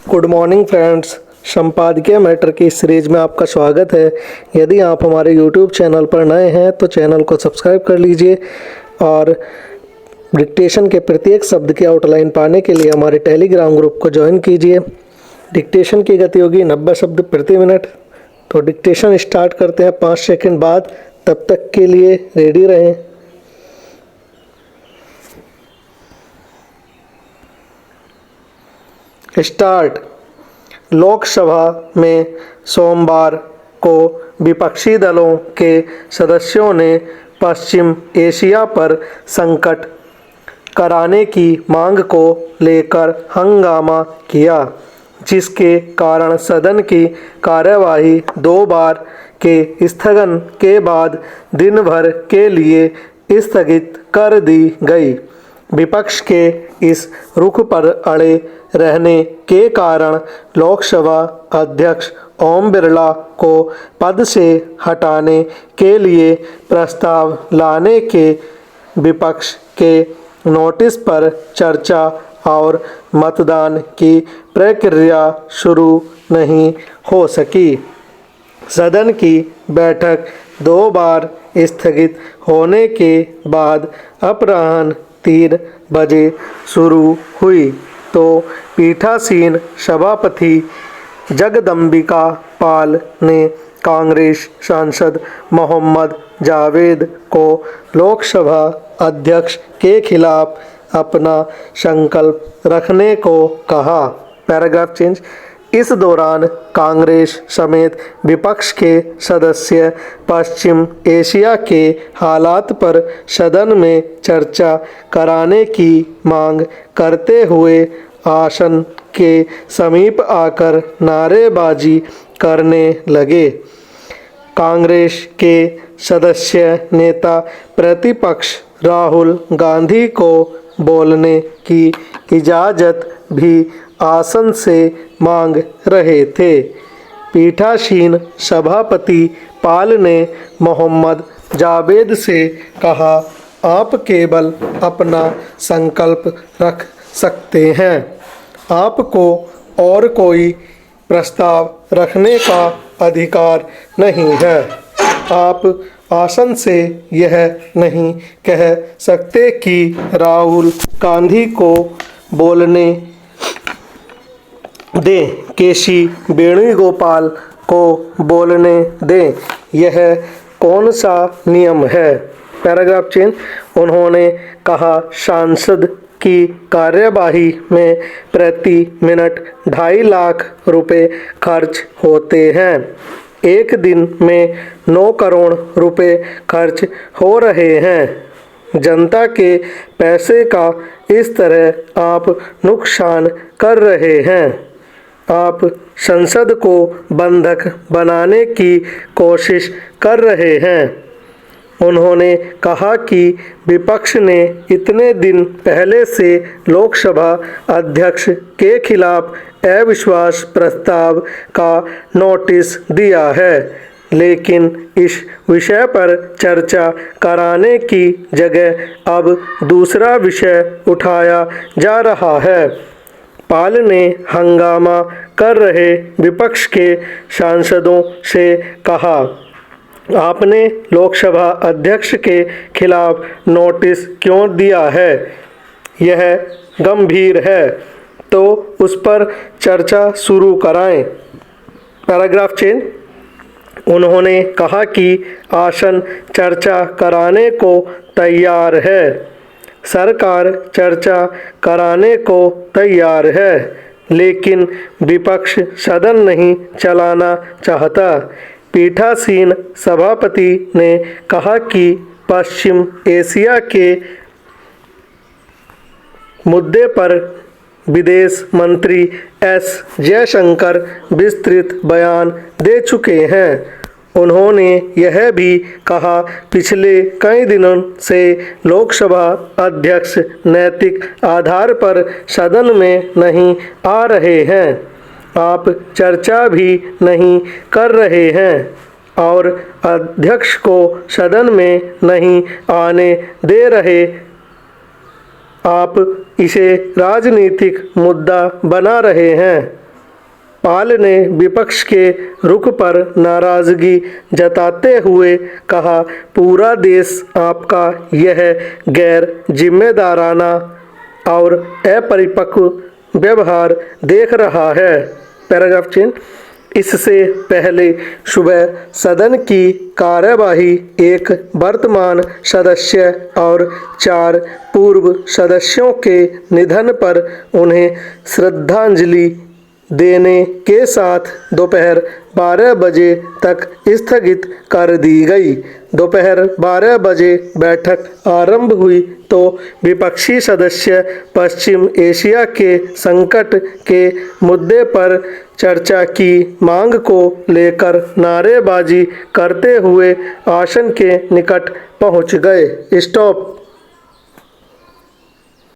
Good morning friends, संपादकीय matter की series में आपका स्वागत है। यदि आप हमारे यूट्यूब चैनल पर नए हैं तो चैनल को सब्सक्राइब कर लीजिए और डिक्टेशन के प्रत्येक शब्द की आउटलाइन पाने के लिए हमारे टेलीग्राम ग्रुप को ज्वाइन कीजिए। डिक्टेशन की गति होगी 90 शब्द प्रति मिनट। तो डिक्टेशन स्टार्ट करते हैं 5 सेकंड बाद। तब तक के लिए रेडी रहें। स्टार्ट। लोकसभा में सोमवार को विपक्षी दलों के सदस्यों ने पश्चिम एशिया पर संकट कराने की मांग को लेकर हंगामा किया, जिसके कारण सदन की कार्यवाही 2 बार के स्थगन के बाद दिन भर के लिए स्थगित कर दी गई। विपक्ष के इस रुख पर अड़े रहने के कारण लोकसभा अध्यक्ष ओम बिरला को पद से हटाने के लिए प्रस्ताव लाने के विपक्ष के नोटिस पर चर्चा और मतदान की प्रक्रिया शुरू नहीं हो सकी। सदन की बैठक 2 बार स्थगित होने के बाद अपराह्न 3 बजे शुरू हुई तो पीठासीन सभापति जगदम्बिका पाल ने कांग्रेस सांसद मोहम्मद जावेद को लोकसभा अध्यक्ष के खिलाफ अपना संकल्प रखने को कहा। Paragraph change. इस दौरान कांग्रेस समेत विपक्ष के सदस्य पश्चिम एशिया के हालात पर सदन में चर्चा कराने की मांग करते हुए आसन के समीप आकर नारेबाजी करने लगे। कांग्रेस के सदस्य नेता प्रतिपक्ष राहुल गांधी को बोलने की इजाज़त भी आसन से मांग रहे थे। पीठासीन सभापति पाल ने मोहम्मद जावेद से कहा, आप केवल अपना संकल्प रख सकते हैं, आपको और कोई प्रस्ताव रखने का अधिकार नहीं है। आप आसन से यह नहीं कह सकते कि राहुल गांधी को बोलने दें, केसी वेणुगोपाल को बोलने दें। यह कौन सा नियम है? Paragraph change. उन्होंने कहा, सांसद की कार्यवाही में प्रति मिनट 2.5 लाख रुपए खर्च होते हैं। एक दिन में 9 करोड़ रुपए खर्च हो रहे हैं। जनता के पैसे का इस तरह आप नुकसान कर रहे हैं। आप संसद को बंधक बनाने की कोशिश कर रहे हैं। उन्होंने कहा कि विपक्ष ने इतने दिन पहले से लोकसभा अध्यक्ष के खिलाफ अविश्वास प्रस्ताव का नोटिस दिया है, लेकिन इस विषय पर चर्चा कराने की जगह अब दूसरा विषय उठाया जा रहा है। पाल ने हंगामा कर रहे विपक्ष के सांसदों से कहा, आपने लोकसभा अध्यक्ष के खिलाफ नोटिस क्यों दिया है? यह गंभीर है, तो उस पर चर्चा शुरू कराएं। Paragraph change. उन्होंने कहा कि आसन चर्चा कराने को तैयार है। सरकार चर्चा कराने को तैयार है, लेकिन विपक्ष सदन नहीं चलाना चाहता। पीठासीन सभापति ने कहा कि पश्चिम एशिया के मुद्दे पर विदेश मंत्री एस जयशंकर विस्तृत बयान दे चुके हैं। उन्होंने यह भी कहा, पिछले कई दिनों से लोकसभा अध्यक्ष नैतिक आधार पर सदन में नहीं आ रहे हैं। आप चर्चा भी नहीं कर रहे हैं और अध्यक्ष को सदन में नहीं आने दे रहे। आप इसे राजनीतिक मुद्दा बना रहे हैं। पाल ने विपक्ष के रुख पर नाराजगी जताते हुए कहा, पूरा देश आपका यह गैर जिम्मेदाराना और अपरिपक्व व्यवहार देख रहा है। Paragraph change. इससे पहले सुबह सदन की कार्यवाही एक वर्तमान सदस्य और 4 पूर्व सदस्यों के निधन पर उन्हें श्रद्धांजलि देने के साथ दोपहर 12 बजे तक स्थगित कर दी गई। दोपहर 12 बजे बैठक आरंभ हुई तो विपक्षी सदस्य पश्चिम एशिया के संकट के मुद्दे पर चर्चा की मांग को लेकर नारेबाजी करते हुए आसन के निकट पहुंच गए। स्टॉप।